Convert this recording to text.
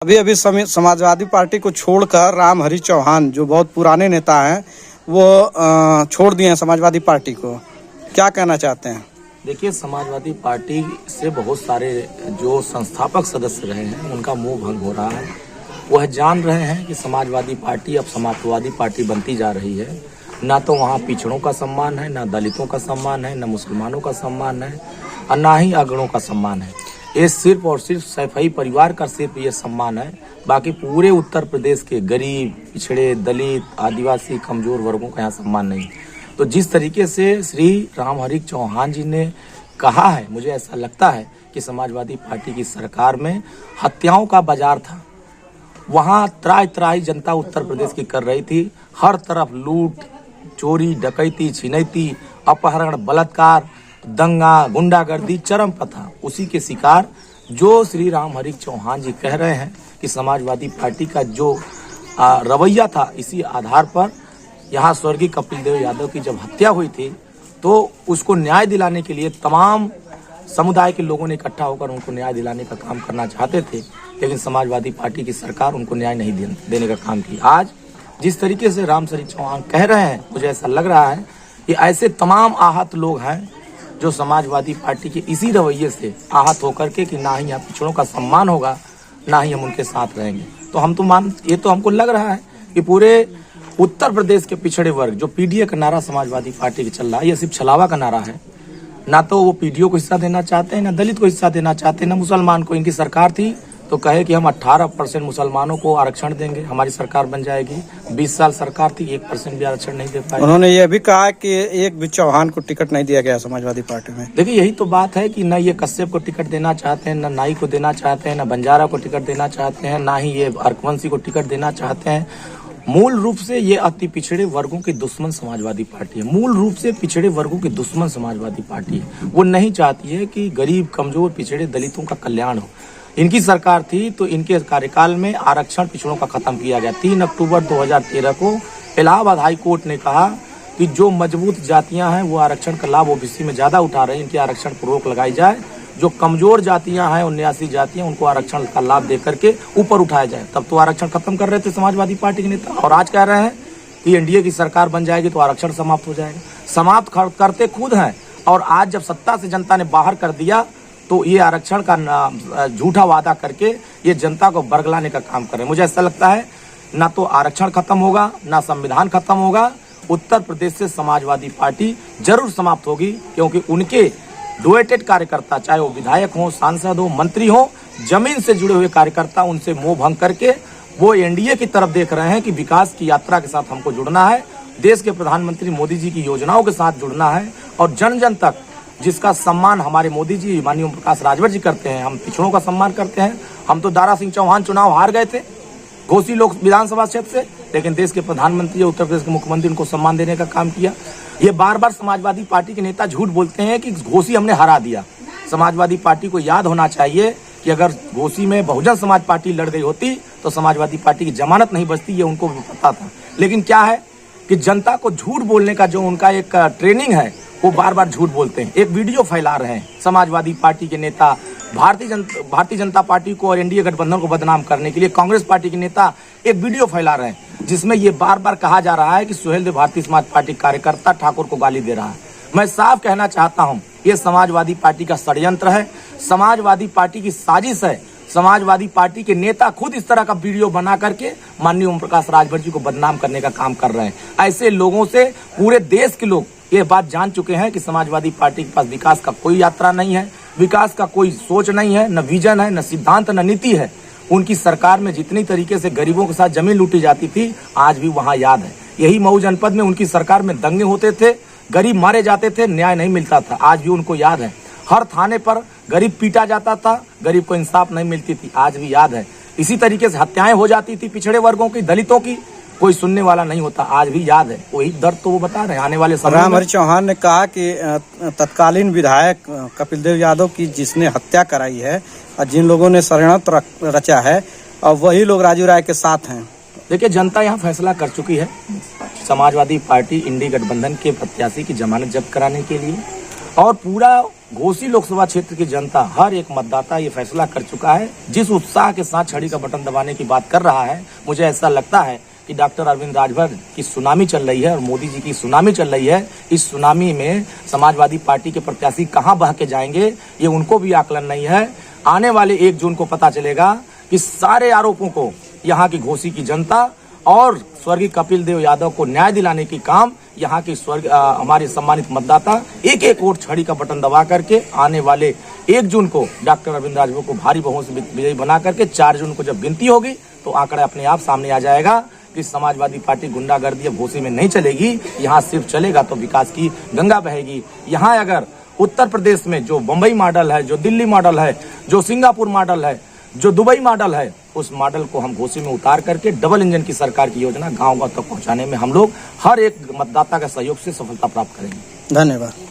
अभी अभी समाजवादी पार्टी को छोड़कर रामहरि चौहान जो बहुत पुराने नेता हैं वो छोड़ दिए हैं समाजवादी पार्टी को। क्या कहना चाहते हैं? देखिए, समाजवादी पार्टी से बहुत सारे जो संस्थापक सदस्य रहे हैं उनका मोह भंग हो रहा है। वह जान रहे हैं कि समाजवादी पार्टी अब समाजवादी पार्टी बनती जा रही है। ना तो वहाँ पिछड़ों का सम्मान है, ना दलितों का सम्मान है, ना मुसलमानों का सम्मान है और ना ही अगड़ों का सम्मान है। ये सिर्फ और सिर्फ सैफई परिवार का सिर्फ ये सम्मान है। बाकी पूरे उत्तर प्रदेश के गरीब, पिछड़े, दलित, आदिवासी, कमजोर वर्गों का यहाँ सम्मान नहीं। तो जिस तरीके से श्री रामहरि चौहान जी ने कहा है, मुझे ऐसा लगता है कि समाजवादी पार्टी की सरकार में हत्याओं का बाजार था। वहाँ त्राही त्राही जनता उत्तर प्रदेश की कर रही थी। हर तरफ लूट, चोरी, डकैती, छिनैती, अपहरण, बलात्कार, दंगा, गुंडागर्दी चरम पर था। उसी के शिकार जो श्री रामहरि चौहान जी कह रहे हैं कि समाजवादी पार्टी का जो रवैया था, इसी आधार पर यहाँ स्वर्गीय कपिल देव यादव की जब हत्या हुई थी तो उसको न्याय दिलाने के लिए तमाम समुदाय के लोगों ने इकट्ठा होकर उनको न्याय दिलाने का काम करना चाहते थे, लेकिन समाजवादी पार्टी की सरकार उनको न्याय नहीं देने का काम की। आज जिस तरीके से रामहरि चौहान कह रहे हैं, मुझे ऐसा लग रहा है कि ऐसे तमाम आहत लोग हैं जो समाजवादी पार्टी के इसी रवैये से आहत होकर के कि ना ही यहाँ पिछड़ों का सम्मान होगा, ना ही हम उनके साथ रहेंगे। तो हम तो ये तो हमको लग रहा है कि पूरे उत्तर प्रदेश के पिछड़े वर्ग, जो पीडीए का नारा समाजवादी पार्टी का चल रहा है, ये सिर्फ छलावा का नारा है। ना तो वो पीडीओ को हिस्सा देना चाहते हैं, ना दलित को हिस्सा देना चाहते हैं, ना मुसलमान को। इनकी सरकार थी तो कहे कि हम 18% मुसलमानों को आरक्षण देंगे, हमारी सरकार बन जाएगी। 20 साल सरकार थी, 1% भी आरक्षण नहीं दे पाए। उन्होंने ये भी कहा कि एक भी चौहान को टिकट नहीं दिया गया समाजवादी पार्टी में। देखिए, यही तो बात है कि ना ये कश्यप को टिकट देना चाहते हैं, ना नाई को देना चाहते हैं, ना बंजारा को टिकट देना चाहते हैं, ना ही ये अर्कवंशी को टिकट देना चाहते हैं। मूल रूप से ये अति पिछड़े वर्गों की दुश्मन समाजवादी पार्टी है। मूल रूप से पिछड़े वर्गों की दुश्मन समाजवादी पार्टी है। वो नहीं चाहती है कि गरीब, कमजोर, पिछड़े दलितों का कल्याण हो। इनकी सरकार थी तो इनके कार्यकाल में आरक्षण पिछड़ों का खत्म किया गया। 3 अक्टूबर 2013 को इलाहाबाद हाई कोर्ट ने कहा कि जो मजबूत जातियां हैं वो आरक्षण का लाभ ओबीसी में ज्यादा उठा रहे हैं, इनके आरक्षण पर रोक लगाई जाए। जो कमजोर जातियां हैं, 79 जातियां, उनको आरक्षण का लाभ देकर के ऊपर उठाया जाए। तब तो आरक्षण खत्म कर रहे थे समाजवादी पार्टी के नेता, और आज कह रहे हैं कि एनडीए की सरकार बन जाएगी तो आरक्षण समाप्त हो जाएगा। समाप्त करते खुद हैं, और आज जब सत्ता से जनता ने बाहर कर दिया तो ये आरक्षण का झूठा वादा करके ये जनता को बरगलाने का काम कर रहे हैं। मुझे ऐसा लगता है ना तो आरक्षण खत्म होगा, ना संविधान खत्म होगा। उत्तर प्रदेश से समाजवादी पार्टी जरूर समाप्त होगी, क्योंकि उनके डोएटेड कार्यकर्ता, चाहे वो विधायक हो, सांसद हो, मंत्री हो, जमीन से जुड़े हुए कार्यकर्ता, उनसे मोह भंग करके वो एनडीए की तरफ देख रहे हैं कि विकास की यात्रा के साथ हमको जुड़ना है, देश के प्रधानमंत्री मोदी जी की योजनाओं के साथ जुड़ना है, और जन जन तक जिसका सम्मान हमारे मोदी जी, माननीय ओम प्रकाश राजभर जी करते हैं। हम पिछड़ों का सम्मान करते हैं। हम तो दारा सिंह चौहान चुनाव हार गए थे घोसी लोक विधानसभा क्षेत्र से, लेकिन देश के प्रधानमंत्री, उत्तर प्रदेश के मुख्यमंत्री उनको सम्मान देने का काम किया। ये बार बार समाजवादी पार्टी के नेता झूठ बोलते हैं कि घोसी हमने हरा दिया। समाजवादी पार्टी को याद होना चाहिए कि अगर घोसी में बहुजन समाज पार्टी लड़ गई होती तो समाजवादी पार्टी की जमानत नहीं बचती, ये उनको भी पता था। लेकिन क्या है कि जनता को झूठ बोलने का जो उनका एक ट्रेनिंग है, वो बार बार झूठ बोलते हैं। एक वीडियो फैला रहे हैं समाजवादी पार्टी के नेता, भारतीय जनता पार्टी को और एनडीए गठबंधन को बदनाम करने के लिए कांग्रेस पार्टी के नेता एक वीडियो फैला रहे हैं, जिसमें ये बार बार कहा जा रहा है कि सुहेल देव भारतीय समाज पार्टी कार्यकर्ता ठाकुर को गाली दे रहा है। मैं साफ कहना चाहता हूं, ये समाजवादी पार्टी का षड्यंत्र है, समाजवादी पार्टी की साजिश है। समाजवादी पार्टी के नेता खुद इस तरह का वीडियो बना करके माननीय ओम प्रकाश राजभर जी को बदनाम करने का काम कर रहे हैं। ऐसे लोगों से पूरे देश के लोग ये बात जान चुके हैं कि समाजवादी पार्टी के पास विकास का कोई यात्रा नहीं है, विकास का कोई सोच नहीं है, न विजन है, न सिद्धांत, न नीति है। उनकी सरकार में जितनी तरीके से गरीबों के साथ जमीन लूटी जाती थी, आज भी वहां याद है। यही मऊ जनपद में उनकी सरकार में दंगे होते थे, गरीब मारे जाते थे, न्याय नहीं मिलता था, आज भी उनको याद है। हर थाने पर गरीब पीटा जाता था, गरीब को इंसाफ नहीं मिलती थी, आज भी याद है। इसी तरीके से हत्याएं हो जाती थी पिछड़े वर्गों की, दलितों की, कोई सुनने वाला नहीं होता, आज भी याद है। वही दर्द तो वो बता रहे हैं आने वाले समय में। रामहरि चौहान ने कहा कि तत्कालीन विधायक कपिल देव यादव की जिसने हत्या कराई है और जिन लोगों ने षड्यंत्र रचा है, और वही लोग राजू राय के साथ हैं। देखिए, जनता यहाँ फैसला कर चुकी है समाजवादी पार्टी इंडी गठबंधन के प्रत्याशी की जमानत जब्त कराने के लिए, और पूरा घोसी लोकसभा क्षेत्र की जनता, हर एक मतदाता ये फैसला कर चुका है। जिस उत्साह के साथ छड़ी का बटन दबाने की बात कर रहा है, मुझे ऐसा लगता है कि डॉक्टर अरविंद राजभर की सुनामी चल रही है और मोदी जी की सुनामी चल रही है। इस सुनामी में समाजवादी पार्टी के प्रत्याशी कहां बह के जाएंगे, ये उनको भी आकलन नहीं है। आने वाले 1 जून को पता चलेगा कि सारे आरोपों को यहाँ की घोसी की जनता और स्वर्गीय कपिल देव यादव को न्याय दिलाने की काम यहाँ की हमारे सम्मानित मतदाता एक एक वोट छड़ी का बटन दबा करके आने वाले 1 जून को डॉक्टर अरविंद राजभर को भारी बहुमत से विजयी बना करके 4 जून को जब गिनती होगी तो आंकड़ा अपने आप सामने आ जाएगा कि समाजवादी पार्टी गुंडागर्दी अब घोसी में नहीं चलेगी। यहाँ सिर्फ चलेगा तो विकास की गंगा बहेगी। यहाँ अगर उत्तर प्रदेश में जो बम्बई मॉडल है, जो दिल्ली मॉडल है, जो सिंगापुर मॉडल है, जो दुबई मॉडल है, उस मॉडल को हम घोसी में उतार करके डबल इंजन की सरकार की योजना गांव-गांव तक पहुंचाने में हम लोग हर एक मतदाता का सहयोग से सफलता प्राप्त करेंगे। धन्यवाद।